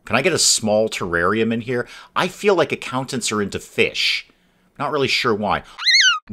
Can I get a small terrarium in here? I feel like accountants are into fish. Not really sure why.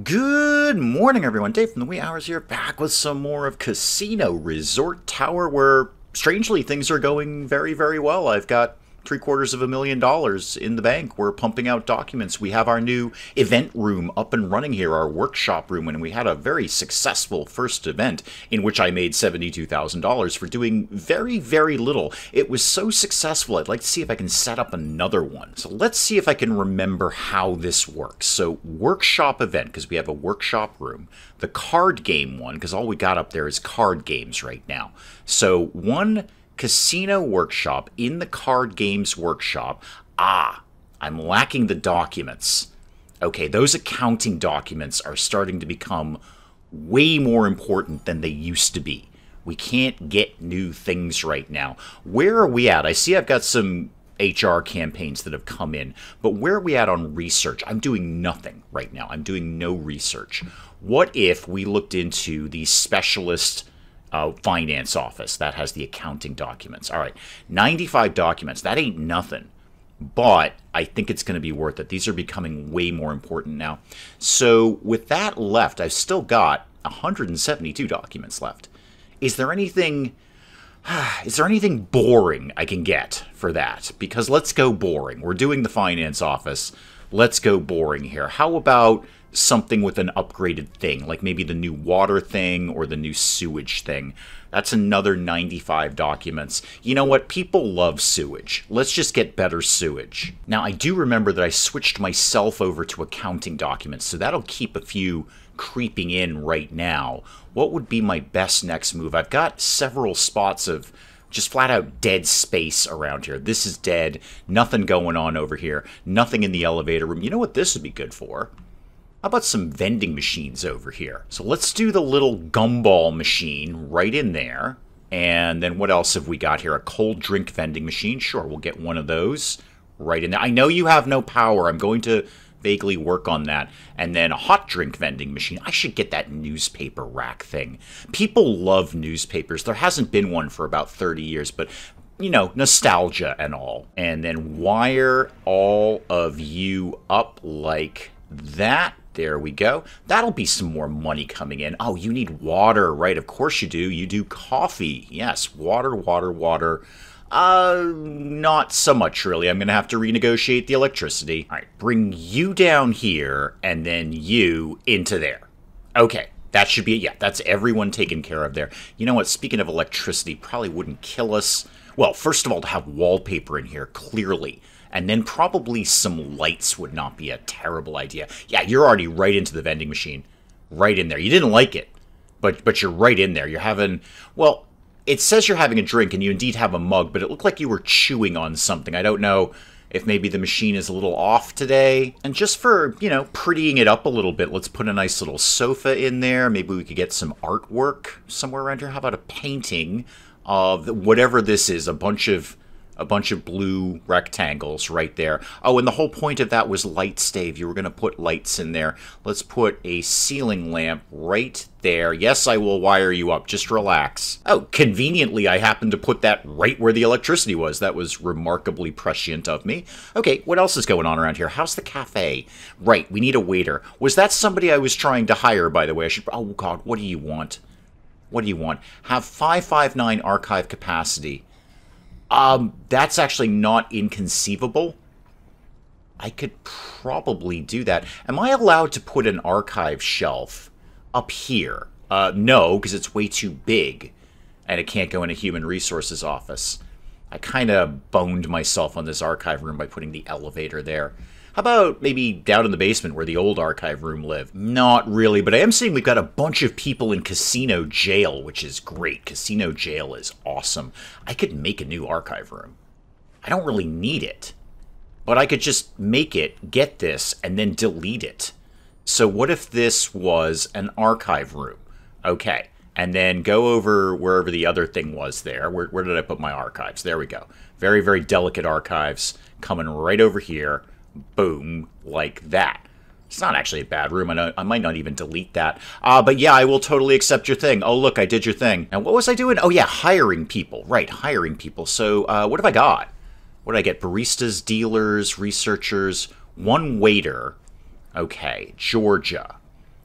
Good morning, everyone. Dave from the wee hours here, back with some more of Casino Resort Tower, where strangely things are going very, very well. I've got $750,000 in the bank. We're pumping out documents. We have our new event room up and running here, our workshop room, and we had a very successful first event in which I made $72,000 for doing very, very little. It was so successful, I'd like to see if I can set up another one. So let's see if I can remember how this works. So workshop event, because we have a workshop room. The card game one, because all we got up there is card games right now. So one casino workshop in the card games workshop. I'm lacking the documents. Okay, those accounting documents are starting to become way more important than they used to be. We can't get new things right now. Where are we at? I see I've got some HR campaigns that have come in, but where are we at on research? I'm doing nothing right now. I'm doing no research. What if we looked into the specialist finance office that has the accounting documents? All right, 95 documents. That ain't nothing, but I think it's going to be worth it. These are becoming way more important now. So with that left, I've still got 172 documents left. Is there anything boring I can get for that? Because let's go boring. We're doing the finance office. Let's go boring here. How about something with an upgraded thing, like maybe the new water thing or the new sewage thing? That's another 95 documents. You know what? People love sewage. Let's just get better sewage. Now, I do remember that I switched myself over to accounting documents, so that'll keep a few creeping in right now. What would be my best next move? I've got several spots of just flat out dead space around here. This is dead. Nothing going on over here. Nothing in the elevator room. You know what this would be good for? How about some vending machines over here? So let's do the little gumball machine right in there. And then what else have we got here? A cold drink vending machine. Sure, we'll get one of those right in there. I know you have no power. I'm going to vaguely work on that. And then a hot drink vending machine. I should get that newspaper rack thing. People love newspapers. There hasn't been one for about 30 years, but you know, nostalgia and all. And then wire all of you up like that. There we go. That'll be some more money coming in. Oh, you need water, right? Of course you do. You do coffee. Yes, water, water, water. Not so much, really. I'm going to have to renegotiate the electricity. All right, bring you down here, and then you into there. Okay, that should be it. Yeah, that's everyone taken care of there. You know what? Speaking of electricity, probably wouldn't kill us. Well, first of all, to have wallpaper in here, clearly. And then probably some lights would not be a terrible idea. Yeah, you're already right into the vending machine. Right in there. You didn't like it, but you're right in there. You're having, well, it says you're having a drink, and you indeed have a mug, but it looked like you were chewing on something. I don't know if maybe the machine is a little off today. And just for, you know, prettying it up a little bit, let's put a nice little sofa in there. Maybe we could get some artwork somewhere around here. How about a painting of whatever this is, a bunch of blue rectangles right there. Oh, and the whole point of that was lights, Dave. You were going to put lights in there. Let's put a ceiling lamp right there. Yes, I will wire you up. Just relax. Oh, conveniently, I happened to put that right where the electricity was. That was remarkably prescient of me. Okay, what else is going on around here? How's the cafe? Right, we need a waiter. Was that somebody I was trying to hire, by the way? Oh, God, what do you want? What do you want? Have 559 archive capacity. That's actually not inconceivable. I could probably do that. Am I allowed to put an archive shelf up here? No, because it's way too big, and it can't go in a human resources office. I kind of boned myself on this archive room by putting the elevator there. How about maybe down in the basement where the old archive room lived? Not really, but I am seeing we've got a bunch of people in Casino Jail, which is great. Casino Jail is awesome. I could make a new archive room. I don't really need it, but I could just make it, get this, and then delete it. So what if this was an archive room? Okay, and then go over wherever the other thing was there. Where did I put my archives? There we go. Very, very delicate archives coming right over here. Boom, like that. It's not actually a bad room. I might not even delete that. But yeah, I will totally accept your thing. Oh, look, I did your thing. Now, what was I doing? Oh, yeah, hiring people. Right, hiring people. So what have I got? What did I get? Baristas, dealers, researchers, one waiter. Okay, Georgia.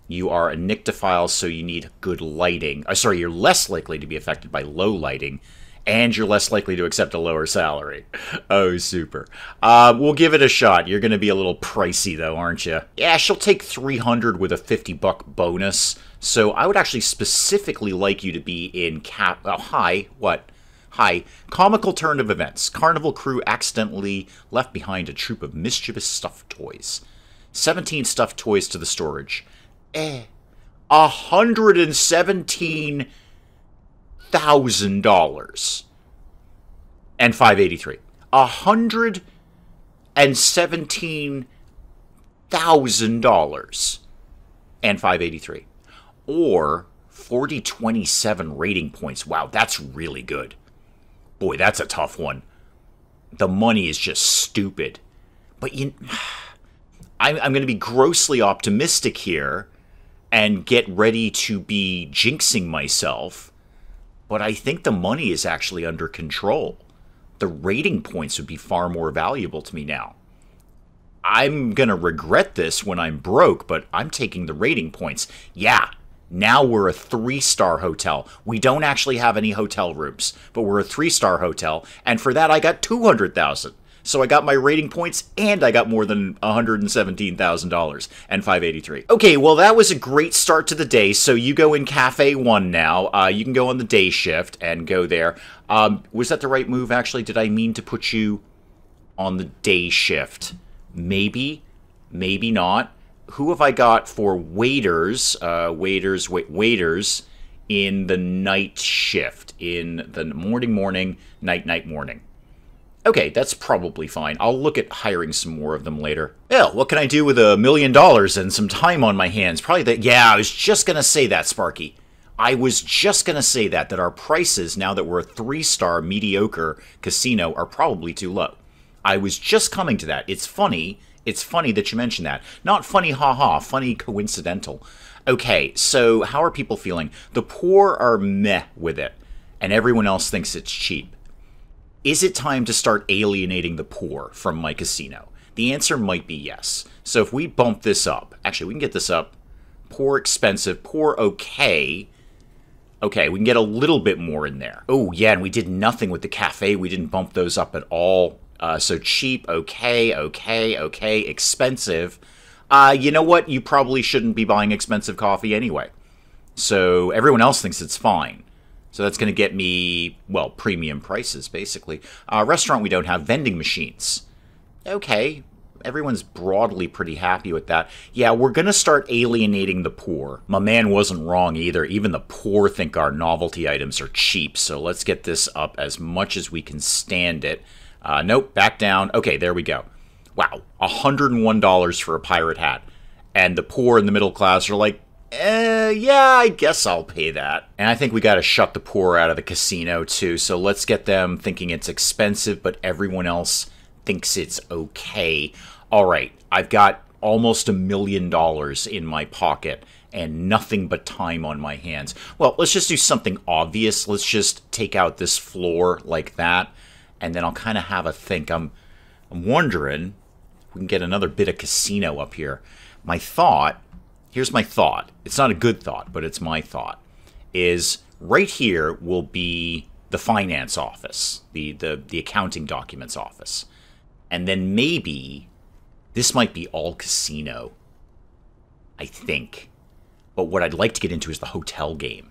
You are a nyctophile, so you need good lighting. Sorry, you're less likely to be affected by low lighting, and you're less likely to accept a lower salary. Oh, super. We'll give it a shot. You're going to be a little pricey, though, aren't you? Yeah, she'll take 300 with a 50-buck bonus. So I would actually specifically like you to be in Hi. Comical turn of events. Carnival crew accidentally left behind a troop of mischievous stuffed toys. 17 stuffed toys to the storage. $117,000 and 583. $117,000 and 583, or 4027 rating points. Wow, that's really good. Boy, that's a tough one. The money is just stupid. But I'm going to be grossly optimistic here and get ready to be jinxing myself, but I think the money is actually under control. The rating points would be far more valuable to me now. I'm going to regret this when I'm broke, but I'm taking the rating points. Yeah, now we're a 3-star hotel. We don't actually have any hotel rooms, but we're a 3-star hotel, and for that I got 200,000. So I got my rating points, and I got more than $117,000 and 583. Okay, well, that was a great start to the day. So you go in Cafe 1 now. You can go on the day shift and go there. Was that the right move, actually? Did I mean to put you on the day shift? Maybe. Maybe not. Who have I got for waiters? Waiters in the night shift. In the morning, night. Okay, that's probably fine. I'll look at hiring some more of them later. Well, what can I do with $1 million and some time on my hands? Probably that. Yeah, I was just going to say that, Sparky. I was just going to say that our prices, now that we're a 3-star mediocre casino, are probably too low. I was just coming to that. It's funny that you mentioned that. Not funny, haha, funny coincidental. Okay, so how are people feeling? The poor are meh with it, and everyone else thinks it's cheap. Is it time to start alienating the poor from my casino? The answer might be yes. So if we bump this up, actually we can get this up. Poor expensive, poor okay. Okay, we can get a little bit more in there. Oh yeah, and we did nothing with the cafe. We didn't bump those up at all. So cheap, okay, expensive. You know what? You probably shouldn't be buying expensive coffee anyway. So everyone else thinks it's fine. So that's going to get me, well, premium prices, basically. Restaurant, we don't have vending machines. Okay, everyone's broadly pretty happy with that. Yeah, we're going to start alienating the poor. My man wasn't wrong either. Even the poor think our novelty items are cheap. So let's get this up as much as we can stand it. Nope, back down. Okay, there we go. Wow, $101 for a pirate hat. And the poor and the middle class are like, yeah, I guess I'll pay that. And I think we got to shut the poor out of the casino too. So let's get them thinking it's expensive, but everyone else thinks it's okay. All right, I've got almost $1 million in my pocket and nothing but time on my hands. Well, let's just do something obvious. Let's just take out this floor like that, and then I'll kind of have a think. I'm wondering if we can get another bit of casino up here. Here's my thought. It's not a good thought, but it's my thought. Is right here will be the finance office, the accounting documents office. And then maybe this might be all casino, I think. But what I'd like to get into is the hotel game.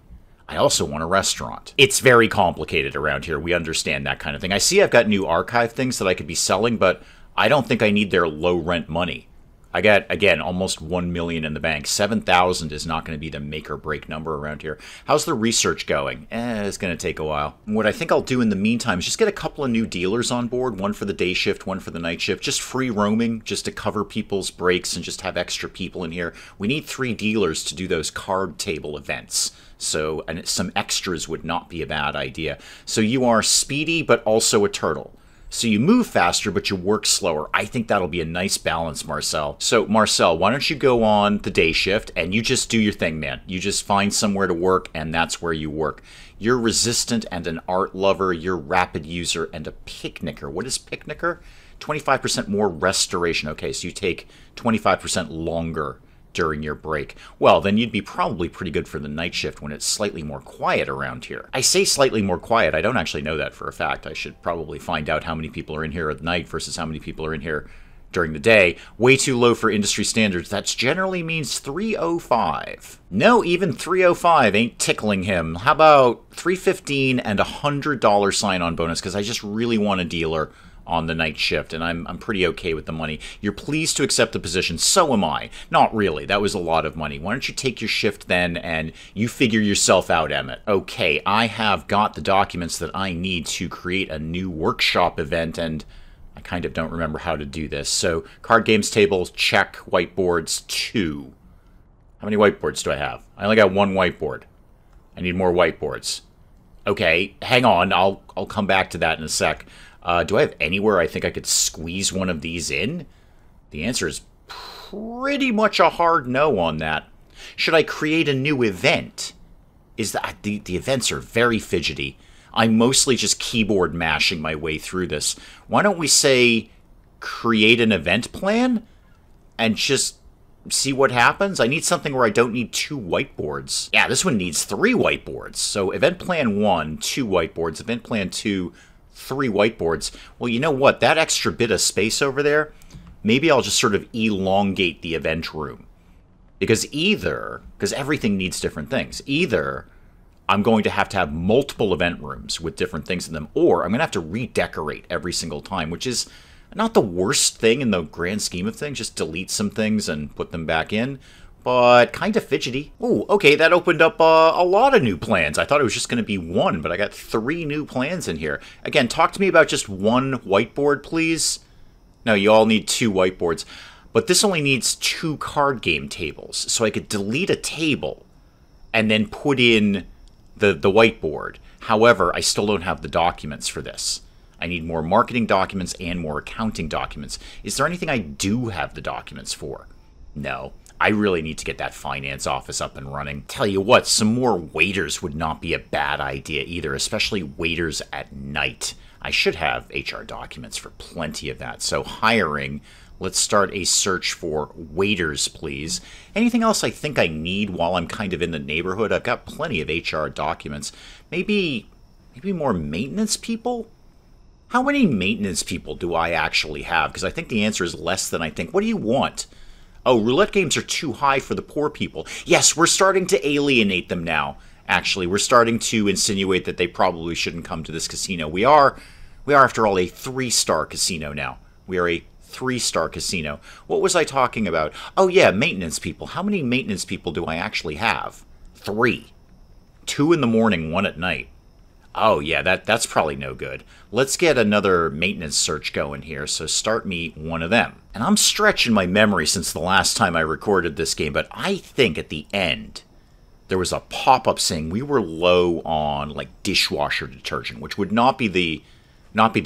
I also want a restaurant. It's very complicated around here. We understand that kind of thing. I see I've got new archive things that I could be selling, but I don't think I need their low rent money. I got, again, almost $1 million in the bank. 7,000 is not going to be the make or break number around here. How's the research going? It's going to take a while. And what I think I'll do in the meantime is just get a couple of new dealers on board. One for the day shift, one for the night shift. Just free roaming, just to cover people's breaks and just have extra people in here. We need 3 dealers to do those card table events. So, and some extras would not be a bad idea. So you are speedy, but also a turtle. So you move faster, but you work slower. I think that'll be a nice balance, Marcel. So, Marcel, why don't you go on the day shift and you just do your thing, man. You just find somewhere to work, and that's where you work. You're resistant and an art lover. You're rapid user and a picnicker. What is picnicker? 25% more restoration. Okay, so you take 25% longer during your break. Well, then you'd be probably pretty good for the night shift when it's slightly more quiet around here. I say slightly more quiet. I don't actually know that for a fact. I should probably find out how many people are in here at night versus how many people are in here during the day. Way too low for industry standards. That generally means 305. No, even 305 ain't tickling him. How about 315 and $100 sign-on bonus, because I just really want a dealer on the night shift, and I'm pretty okay with the money. You're pleased to accept the position. So am I. Not really. That was a lot of money. Why don't you take your shift then, and you figure yourself out, Emmett. Okay, I have got the documents that I need to create a new workshop event, and I kind of don't remember how to do this. So, card games tables, check. Whiteboards, 2. How many whiteboards do I have? I only got 1 whiteboard. I need more whiteboards. Okay, hang on. I'll come back to that in a sec. Do I have anywhere I think I could squeeze one of these in? The answer is pretty much a hard no on that. Should I create a new event? Is that the events are very fidgety. I'm mostly just keyboard mashing my way through this. Why don't we say create an event plan and just see what happens? I need something where I don't need 2 whiteboards. Yeah, this one needs 3 whiteboards. So event plan 1, 2 whiteboards. Event plan 2, 3 whiteboards. Well, you know what? That extra bit of space over there, maybe I'll just sort of elongate the event room. Because everything needs different things. Either I'm going to have multiple event rooms with different things in them, or I'm going to have to redecorate every single time, which is not the worst thing in the grand scheme of things. Just delete some things and put them back in. But kind of fidgety. Ooh, okay, that opened up a lot of new plans. I thought it was just going to be 1, but I got 3 new plans in here. Again, talk to me about just 1 whiteboard, please. No, you all need 2 whiteboards. But this only needs 2 card game tables. So I could delete a table and then put in the whiteboard. However, I still don't have the documents for this. I need more marketing documents and more accounting documents. Is there anything I do have the documents for? No. I really need to get that finance office up and running. Tell you what, some more waiters would not be a bad idea either, especially waiters at night. I should have HR documents for plenty of that. So hiring, let's start a search for waiters, please. Anything else I think I need while I'm kind of in the neighborhood? I've got plenty of HR documents. Maybe more maintenance people? How many maintenance people do I actually have? Because I think the answer is less than I think. What do you want? Oh, roulette games are too high for the poor people. Yes, we're starting to alienate them now. Actually, we're starting to insinuate that they probably shouldn't come to this casino. We are after all, a 3-star casino now. We are a 3-star casino. What was I talking about? Oh, yeah, maintenance people. How many maintenance people do I actually have? 3. 2 in the morning, 1 at night. Oh, yeah, that's probably no good. Let's get another maintenance search going here, so start me 1 of them. And I'm stretching my memory since the last time I recorded this game, but I think at the end, there was a pop-up saying we were low on, like, dishwasher detergent, which would not be the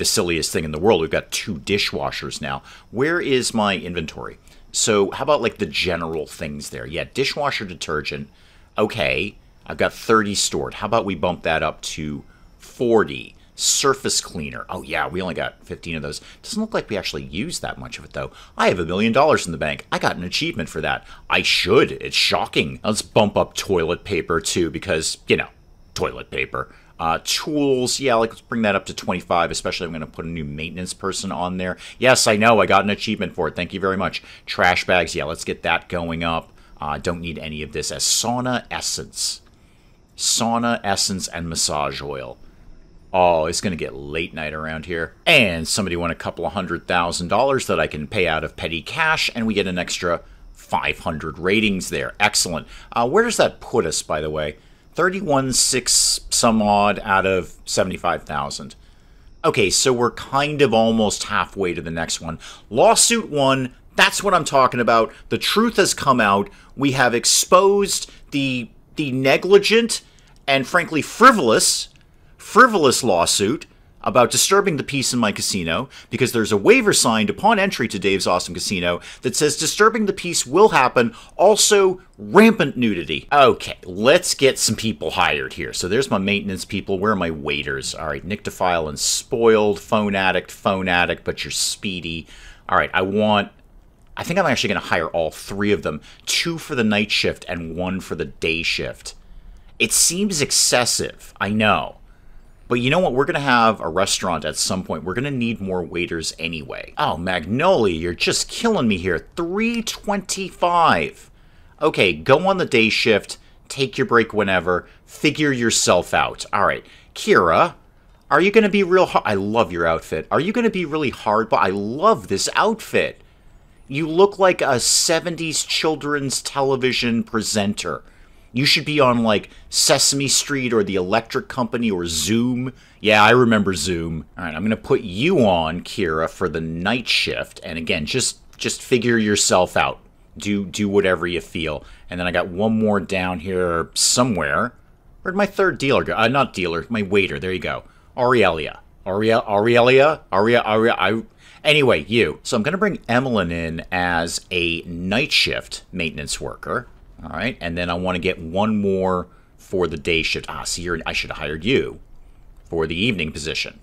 silliest thing in the world. We've got 2 dishwashers now. Where is my inventory? So how about, like, the general things there? Yeah, dishwasher detergent. Okay, I've got 30 stored. How about we bump that up to 40. Surface cleaner. Oh, yeah, we only got 15 of those. Doesn't look like we actually used that much of it, though. I have $1 million in the bank. I got an achievement for that. I should. It's shocking. Let's bump up toilet paper, too, because, you know, toilet paper. Tools, yeah, let's bring that up to 25, especially I'm going to put a new maintenance person on there. Yes, I know, I got an achievement for it. Thank you very much. Trash bags, yeah, let's get that going up. Don't need any of this as sauna essence. Sauna essence and massage oil. Oh, it's going to get late night around here. And somebody won a couple of $100,000 that I can pay out of petty cash, and we get an extra 500 ratings there. Excellent. Where does that put us, by the way? 31.6 some odd out of 75,000. Okay, so we're kind of almost halfway to the next one. Lawsuit 1, that's what I'm talking about. The truth has come out. We have exposed the negligent and frankly frivolous lawsuit about disturbing the peace in my casino because there's a waiver signed upon entry to Dave's Awesome Casino that says disturbing the peace will happen. Also, rampant nudity. Okay, let's get some people hired here. So there's my maintenance people. Where are my waiters? All right, Nyctophile and Spoiled, phone addict, but you're speedy. All right, I think I'm actually going to hire all 3 of them. 2 for the night shift and 1 for the day shift. It seems excessive, I know. But you know what? We're going to have a restaurant at some point. We're going to need more waiters anyway. Oh, Magnolia, you're just killing me here. $3.25. Okay, go on the day shift. Take your break whenever. Figure yourself out. All right. Kira, are you going to be real hard? I love your outfit. Are you going to be really hard? But I love this outfit. You look like a 70s children's television presenter. You should be on, like, Sesame Street or The Electric Company or Zoom. Yeah, I remember Zoom. All right, I'm going to put you on, Kira, for the night shift. And again, just figure yourself out. Do whatever you feel. And then I got one more down here somewhere. Where'd my third dealer go? Not dealer, my waiter. There you go. Aurelia. Anyway, you. So I'm going to bring Emmeline in as a night shift maintenance worker. All right, and then I want to get 1 more for the day shift. See, I should have hired you for the evening position.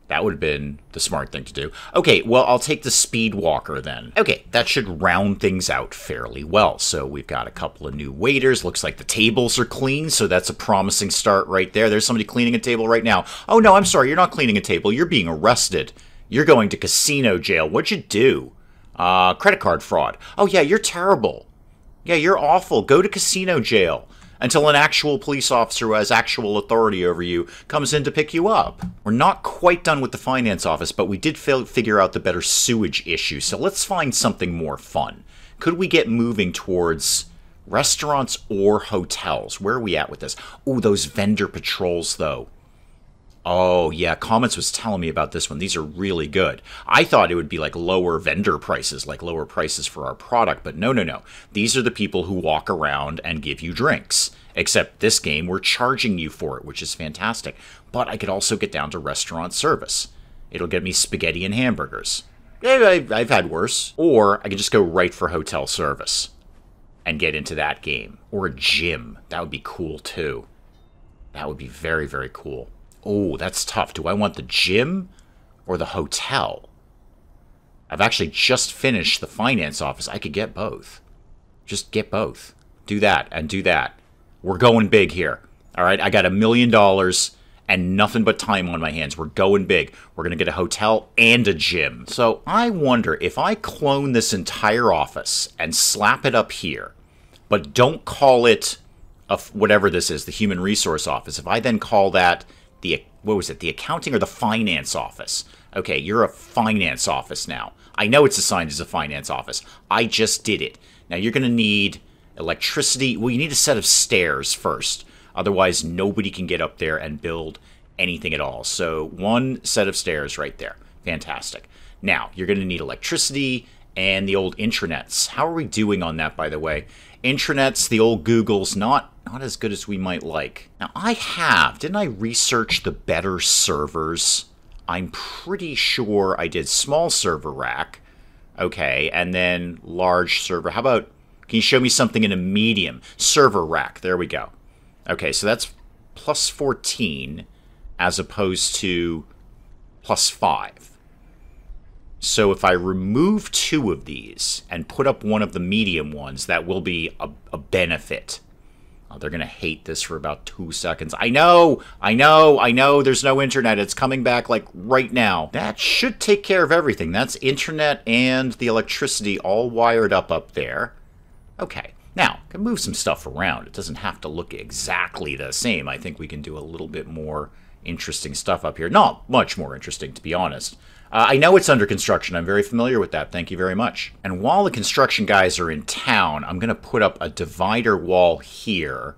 That would have been the smart thing to do. Okay, well, I'll take the speed walker then. Okay, that should round things out fairly well. So we've got a couple of new waiters. Looks like the tables are clean, so that's a promising start right there. There's somebody cleaning a table right now. Oh, no, I'm sorry, you're not cleaning a table. You're being arrested. You're going to casino jail. What'd you do? Credit card fraud. Oh, yeah, you're terrible. Yeah, you're awful. Go to casino jail until an actual police officer who has actual authority over you comes in to pick you up. We're not quite done with the finance office, but we did figure out the better sewage issue, so let's find something more fun. Could we get moving towards restaurants or hotels? Where are we at with this? Ooh, those vendor patrols, though. Oh, yeah, Comments was telling me about this one. These are really good. I thought it would be like lower vendor prices, like lower prices for our product, but no. These are the people who walk around and give you drinks. Except this game, we're charging you for it, which is fantastic. But I could also get down to restaurant service. It'll get me spaghetti and hamburgers. I've had worse. Or I could just go right for hotel service and get into that game. Or a gym. That would be cool, too. That would be very, very cool. Oh, that's tough. Do I want the gym or the hotel? I've actually just finished the finance office. I could get both. Just get both. Do that and do that. We're going big here. All right, I got $1 million and nothing but time on my hands. We're going big. We're going to get a hotel and a gym. So I wonder if I clone this entire office and slap it up here, but don't call it whatever this is, the human resource office. If I then call that the accounting or the finance office? Okay, you're a finance office now. I know it's assigned as a finance office. I just did it. Now you're going to need electricity. Well, you need a set of stairs first. Otherwise, nobody can get up there and build anything at all. So 1 set of stairs right there. Fantastic. Now, you're going to need electricity and the old intranets. How are we doing on that, by the way? Intranets, the old Googles, not as good as we might like. Now, didn't I research the better servers? I'm pretty sure I did small server rack. Okay, and then large server. How about, can you show me something in a medium? Server rack, there we go. Okay, so that's plus 14 as opposed to plus 5. So if I remove 2 of these and put up one of the medium ones, that will be a benefit. Oh, they're going to hate this for about 2 seconds. I know, there's no internet. It's coming back like right now. That should take care of everything. That's internet and the electricity all wired up there. Okay, now, I can move some stuff around. It doesn't have to look exactly the same. I think we can do a little bit more interesting stuff up here. Not much more interesting, to be honest. I know it's under construction. I'm very familiar with that. Thank you very much. And while the construction guys are in town, I'm going to put up a divider wall here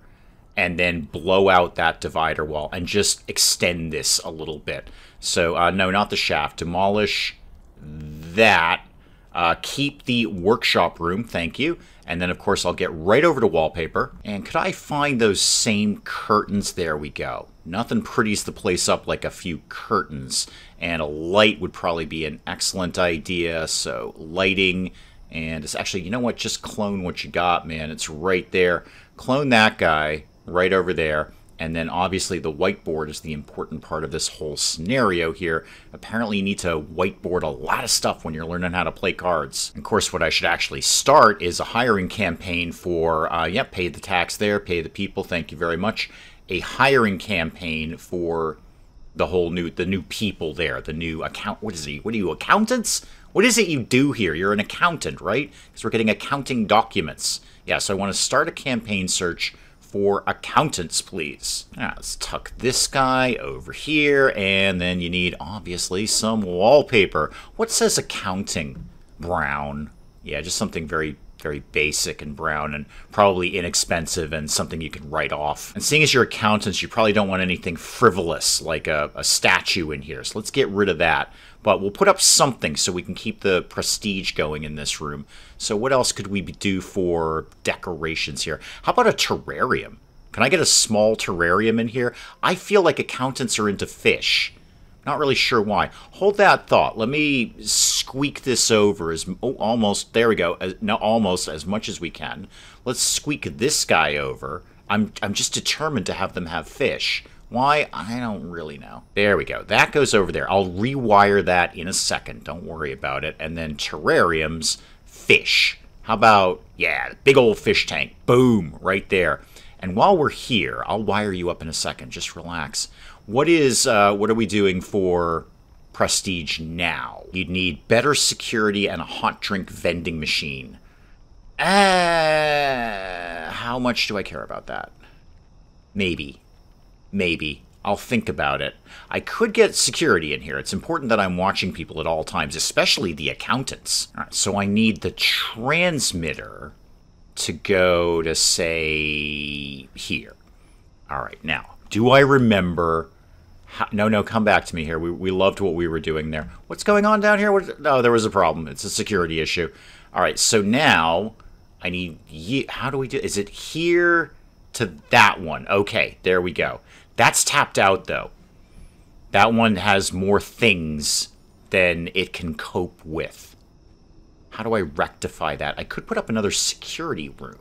and then blow out that divider wall and just extend this a little bit. So, no, not the shaft. Demolish that. Keep the workshop room, thank you. And then, of course, I'll get right over to wallpaper. And could I find those same curtains? There we go. Nothing pretties the place up like a few curtains. And a light would probably be an excellent idea. So lighting, and it's actually, you know what? Just clone what you got, man. It's right there. Clone that guy right over there. And then obviously the whiteboard is the important part of this whole scenario here. Apparently you need to whiteboard a lot of stuff when you're learning how to play cards. Of course, what I should actually start is a hiring campaign for, pay the tax there, pay the people, thank you very much. A hiring campaign for the new people there, the new what are you, accountants? What is it you do here? You're an accountant, right? Because we're getting accounting documents. Yeah, so I want to start a campaign search for accountants, please. Now, let's tuck this guy over here, and then you need, obviously, some wallpaper. What says accounting? Brown. Yeah, just something very, very basic and brown and probably inexpensive and something you can write off. And seeing as you're accountants, you probably don't want anything frivolous like a statue in here, so let's get rid of that. But we'll put up something so we can keep the prestige going in this room. So what else could we do for decorations here? How about a terrarium? Can I get a small terrarium in here? I feel like accountants are into fish. Not really sure why. Hold that thought. Let me squeak this over almost, there we go. Almost as much as we can. Let's squeak this guy over. I'm just determined to have them have fish. Why? I don't really know. There we go. That goes over there. I'll rewire that in a second. Don't worry about it. And then terrariums, fish. How about, yeah, big old fish tank. Boom, right there. And while we're here, I'll wire you up in a second. Just relax. What are we doing for prestige now? You'd need better security and a hot drink vending machine. How much do I care about that? Maybe. Maybe. I'll think about it. I could get security in here. It's important that I'm watching people at all times, especially the accountants. All right, so I need the transmitter to go to, say, here. All right, now, do I remember... No, come back to me here. We loved what we were doing there. What's going on down here? No, there was a problem. It's a security issue. All right, so now I need... How do we do... Is it here to that one? Okay, there we go. That's tapped out, though. That one has more things than it can cope with. How do I rectify that? I could put up another security room.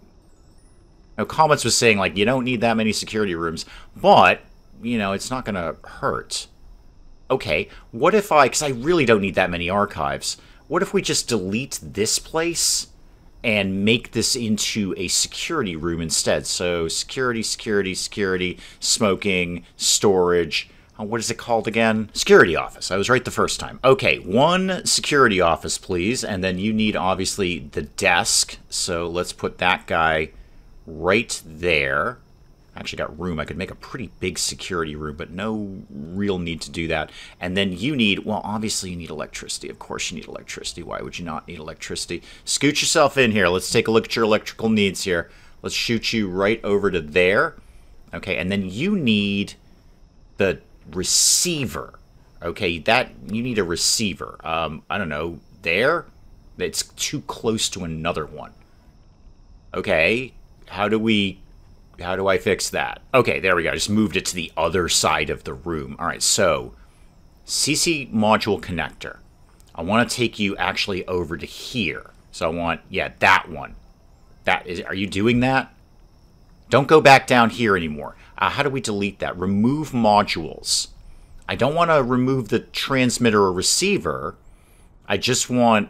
Now, Comments was saying, like, you don't need that many security rooms, but, you know, it's not going to hurt. Okay, what if because I really don't need that many archives. What if we just delete this place and make this into a security room instead? So security, smoking, storage. What is it called again? Security office. I was right the first time. Okay, one security office, please. And then you need, obviously, the desk. So let's put that guy right there. I actually got room. I could make a pretty big security room, but no real need to do that. And then you need, well, obviously you need electricity. Of course you need electricity. Why would you not need electricity? Scoot yourself in here. Let's take a look at your electrical needs here. Let's shoot you right over to there. Okay, and then you need the receiver. Okay, you need a receiver. I don't know, there? It's too close to another one. Okay, how do I fix that? Okay, there we go. I just moved it to the other side of the room. All right, so CC module connector. I want to take you actually over to here. So I want, yeah, that one. Are you doing that? Don't go back down here anymore. How do we delete that? Remove modules. I don't want to remove the transmitter or receiver. I just want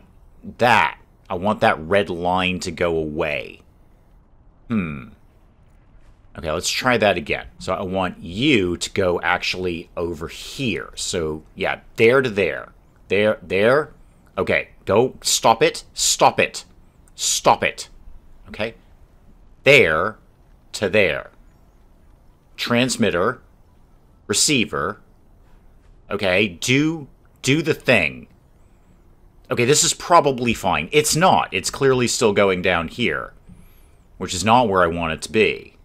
that. I want that red line to go away. Okay, let's try that again. So I want you to go actually over here. So, yeah, there to there. There. Okay, go. Stop it. Stop it. Stop it. Okay? There to there. Transmitter. Receiver. Okay, do the thing. Okay, this is probably fine. It's not. It's clearly still going down here, which is not where I want it to be.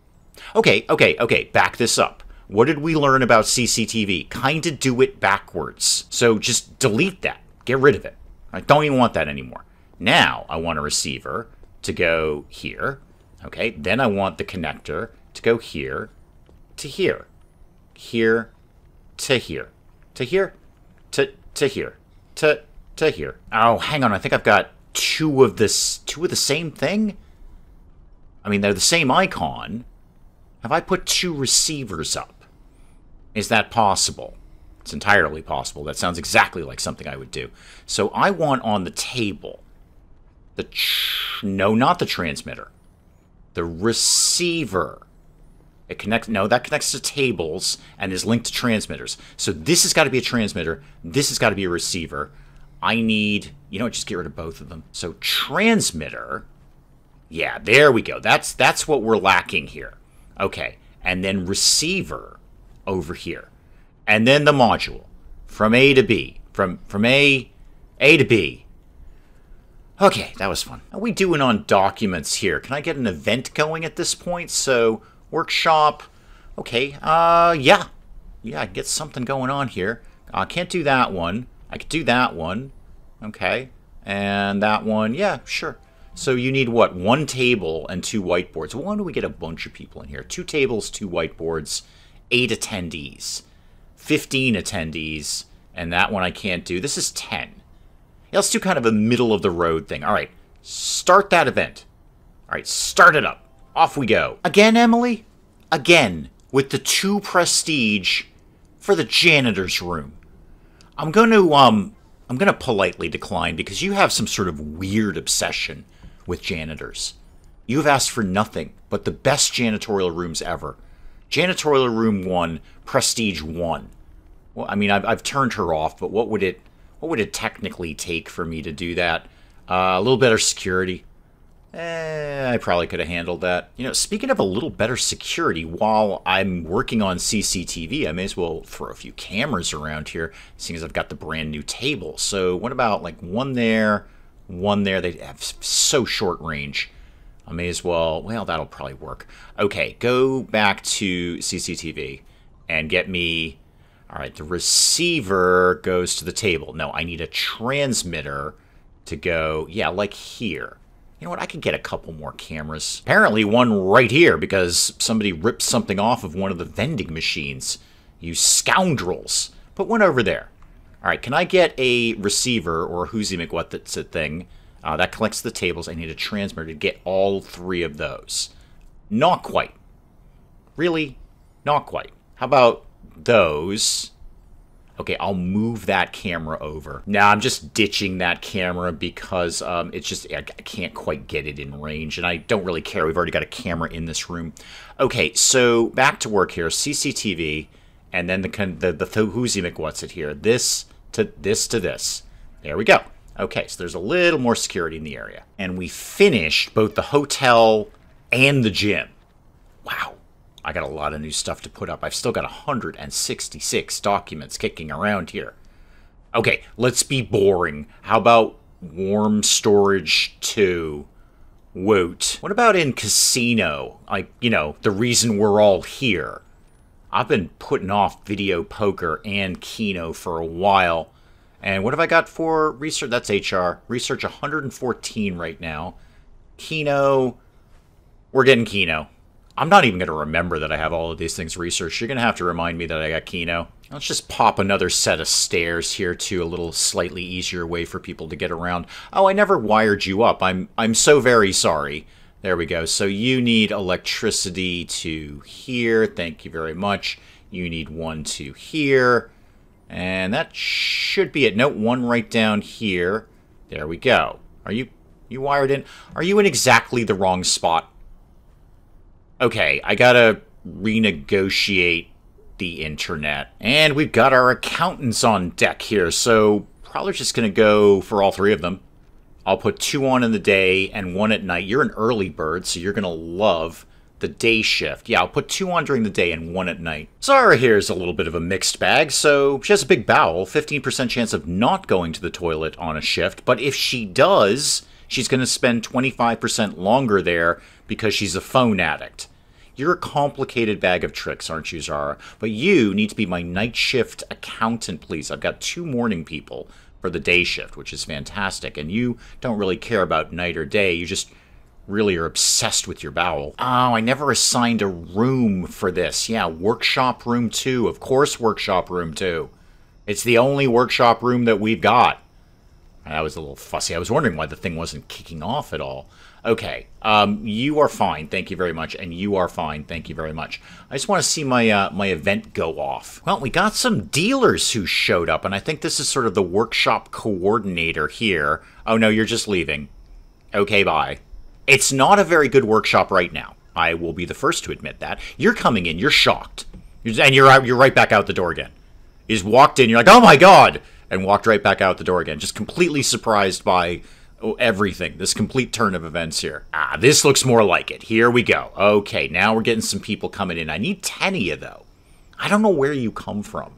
Okay, back this up. What did we learn about CCTV? Kinda do it backwards. So just delete that. Get rid of it. I don't even want that anymore. Now I want a receiver to go here. Okay, then I want the connector to go here to here. Here to here. To here to here. To here. Oh, hang on. I think I've got two of the same thing? I mean, they're the same icon. Have I put two receivers up? Is that possible? It's entirely possible. That sounds exactly like something I would do. So I want on the table no, not the transmitter. The receiver. It connects. No, that connects to tables and is linked to transmitters. So this has got to be a transmitter. This has got to be a receiver. I need, just get rid of both of them. So transmitter. Yeah, there we go. That's what we're lacking here. Okay, and then receiver over here. And then the module from A to B. From A to B. Okay, that was fun. How are we doing on documents here? Can I get an event going at this point? So, workshop. Okay, yeah. Yeah, I can get something going on here. I can't do that one. I could do that one. Okay. And that one. Yeah, sure. So you need what? One table and two whiteboards. Well, why don't we get a bunch of people in here? 2 tables, 2 whiteboards, 8 attendees, 15 attendees, and that one I can't do. This is 10. Yeah, let's do kind of a middle-of-the-road thing. All right, start that event. All right, start it up. Off we go. Again, Emily? Again, with the 2 prestige for the janitor's room. I'm going to politely decline because you have some sort of weird obsession with janitors. You've asked for nothing but the best janitorial rooms ever. Janitorial room 1, prestige 1. Well, I mean, I've turned her off, but what would it technically take for me to do that? A little better security. I probably could have handled that. Speaking of a little better security, while I'm working on CCTV, I may as well throw a few cameras around here, seeing as I've got the brand new table. So what about like one there, one there? They have so short range. I may as well that'll probably work. Okay, go back to CCTV and get me. All right, the receiver goes to the table. No, I need a transmitter to go, like here. You know what? I could get a couple more cameras. Apparently one right here because somebody ripped something off of one of the vending machines. You scoundrels. Put one over there. All right, can I get a receiver or whoosy McWhat that's a thing that collects the tables? I need a transmitter to get all 3 of those. Not quite. Really? Not quite. How about those? Okay, I'll move that camera over. Now, I'm just ditching that camera because it's just, I can't quite get it in range, and I don't really care. We've already got a camera in this room. Okay, so back to work here. CCTV, and then the whoosy McWhat's it here. This to this to this. There we go. Okay, so there's a little more security in the area. And we finished both the hotel and the gym. Wow. I got a lot of new stuff to put up. I've still got 166 documents kicking around here. Okay, let's be boring. How about warm storage 2? Woot. What about in casino? Like, the reason we're all here. I've been putting off video poker and Keno for a while. And what have I got for research? That's HR. Research 114 right now. Keno. We're getting Keno. I'm not even going to remember that I have all of these things researched. You're going to have to remind me that I got Keno. Let's just pop another set of stairs here to a little slightly easier way for people to get around. Oh, I never wired you up. I'm so very sorry. There we go. So you need electricity to here. Thank you very much. You need 1 to here. And that should be it. No, 1 right down here. There we go. Are you wired in? Are you in exactly the wrong spot? Okay, I gotta renegotiate the internet. And we've got our accountants on deck here, so probably just gonna go for all 3 of them. I'll put 2 on in the day and 1 at night. You're an early bird, so you're gonna love the day shift. Yeah, I'll put 2 on during the day and 1 at night. Zara here's a little bit of a mixed bag, so she has a big bowel, 15% chance of not going to the toilet on a shift, but if she does, she's going to spend 25% longer there because she's a phone addict. You're a complicated bag of tricks, aren't you, Zara? But you need to be my night shift accountant, please. I've got 2 morning people for the day shift, which is fantastic. And you don't really care about night or day. You just really are obsessed with your bowel. Oh, I never assigned a room for this. Yeah, workshop room 2. Of course, workshop room 2. It's the only workshop room that we've got. That was a little fussy. I was wondering why the thing wasn't kicking off at all. Okay, you are fine, thank you very much, and you are fine, thank you very much. I just want to see my my event go off. Well, we got some dealers who showed up, and I think this is sort of the workshop coordinator here. Oh no, you're just leaving. Okay, bye. It's not a very good workshop right now. I will be the first to admit that. You're coming in, you're shocked, and you're right back out the door again. You just walked in, you're like, oh my god, and walked right back out the door again, just completely surprised by everything, this complete turn of events here. Ah, this looks more like it. Here we go. Okay, now we're getting some people coming in. I need 10 of you, though. I don't know where you come from.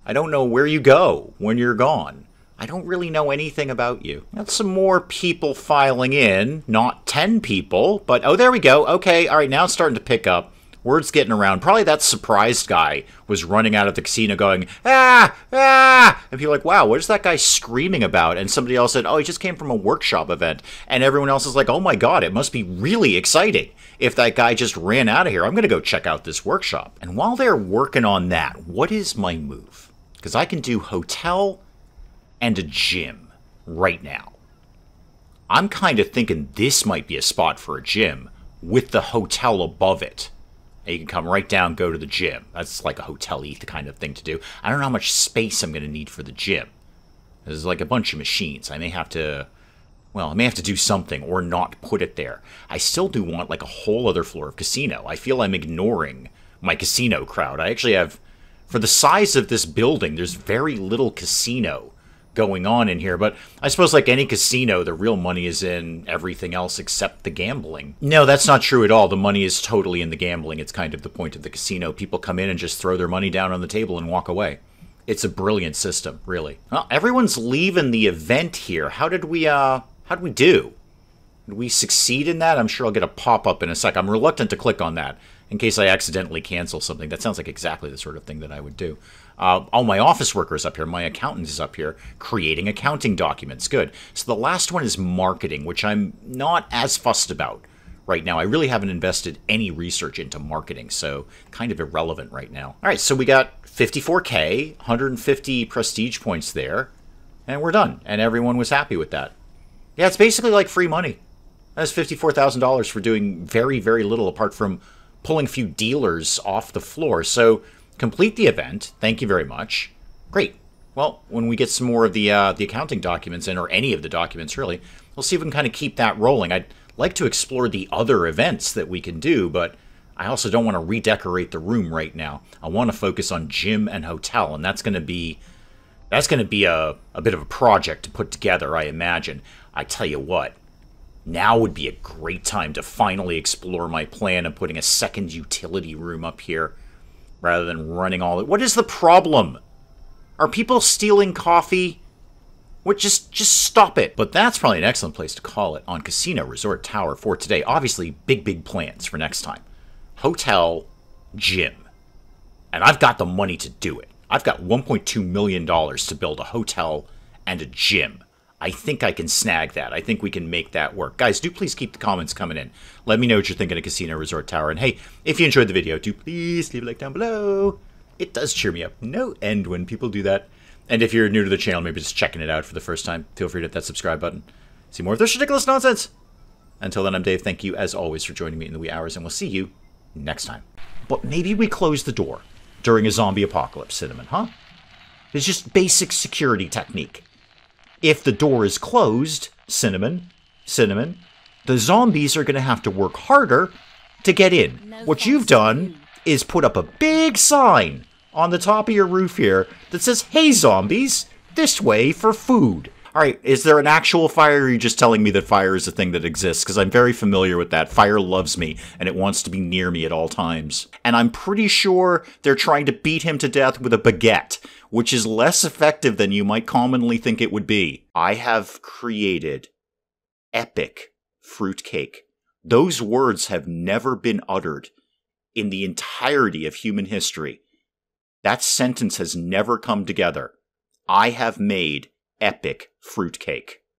I don't know where you go when you're gone. I don't really know anything about you. Got some more people filing in. Not 10 people, but oh, there we go. Okay, all right, now it's starting to pick up. Word's getting around. Probably that surprised guy was running out of the casino going, ah, ah! And people are like, wow, what is that guy screaming about? And somebody else said, oh, he just came from a workshop event. And everyone else is like, oh my god, it must be really exciting if that guy just ran out of here. I'm going to go check out this workshop. And while they're working on that, what is my move? Because I can do hotel and a gym right now. I'm kind of thinking this might be a spot for a gym with the hotel above it. And you can come right down, go to the gym. That's like a hotel-y kind of thing to do. I don't know how much space I'm going to need for the gym. There's like a bunch of machines. I may have to, well, I may have to do something or not put it there. I still do want like a whole other floor of casino. I feel I'm ignoring my casino crowd. I actually have, for the size of this building, there's very little casino going on in here, but I suppose like any casino, the real money is in everything else except the gambling. No, that's not true at all. The money is totally in the gambling. It's kind of the point of the casino. People come in and just throw their money down on the table and walk away. It's a brilliant system, really. Well, everyone's leaving the event here. How did we do? Did we succeed in that? I'm sure I'll get a pop-up in a sec. I'm reluctant to click on that in case I accidentally cancel something. That sounds like exactly the sort of thing that I would do. All my office workers up here, my accountant is up here, creating accounting documents. Good. So the last one is marketing, which I'm not as fussed about right now. I really haven't invested any research into marketing, so kind of irrelevant right now. All right, so we got 54K, 150 prestige points there, and we're done. And everyone was happy with that. Yeah, it's basically like free money. That's $54,000 for doing very, very little apart from pulling a few dealers off the floor. So complete the event. Thank you very much. Great. Well, when we get some more of the accounting documents in, or any of the documents really, we'll see if we can kind of keep that rolling. I'd like to explore the other events that we can do, but I also don't want to redecorate the room right now. I want to focus on gym and hotel, and that's going to be a bit of a project to put together, I imagine. I tell you what, now would be a great time to finally explore my plan of putting a second utility room up here rather than running all it. What is the problem? Are people stealing coffee? What, just stop it. But that's probably an excellent place to call it on Casino Resort Tower for today. Obviously, big plans for next time. Hotel, gym. And I've got the money to do it. I've got $1.2 million to build a hotel and a gym. I think I can snag that. I think we can make that work. Guys, do please keep the comments coming in. Let me know what you're thinking of Casino Resort Tower. And hey, if you enjoyed the video, do please leave a like down below. It does cheer me up no end when people do that. And if you're new to the channel, maybe just checking it out for the first time, feel free to hit that subscribe button. See more of this ridiculous nonsense. Until then, I'm Dave. Thank you, as always, for joining me in the wee hours, and we'll see you next time. But maybe we close the door during a zombie apocalypse, Cinnamon, huh? It's just basic security technique. If the door is closed, Cinnamon, the zombies are going to have to work harder to get in. What you've done is put up a big sign on the top of your roof here that says, hey zombies, this way for food. Alright, is there an actual fire, or are you just telling me that fire is a thing that exists? Because I'm very familiar with that. Fire loves me, and it wants to be near me at all times. And I'm pretty sure they're trying to beat him to death with a baguette, which is less effective than you might commonly think it would be. I have created epic fruitcake. Those words have never been uttered in the entirety of human history. That sentence has never come together. I have made epic fruitcake.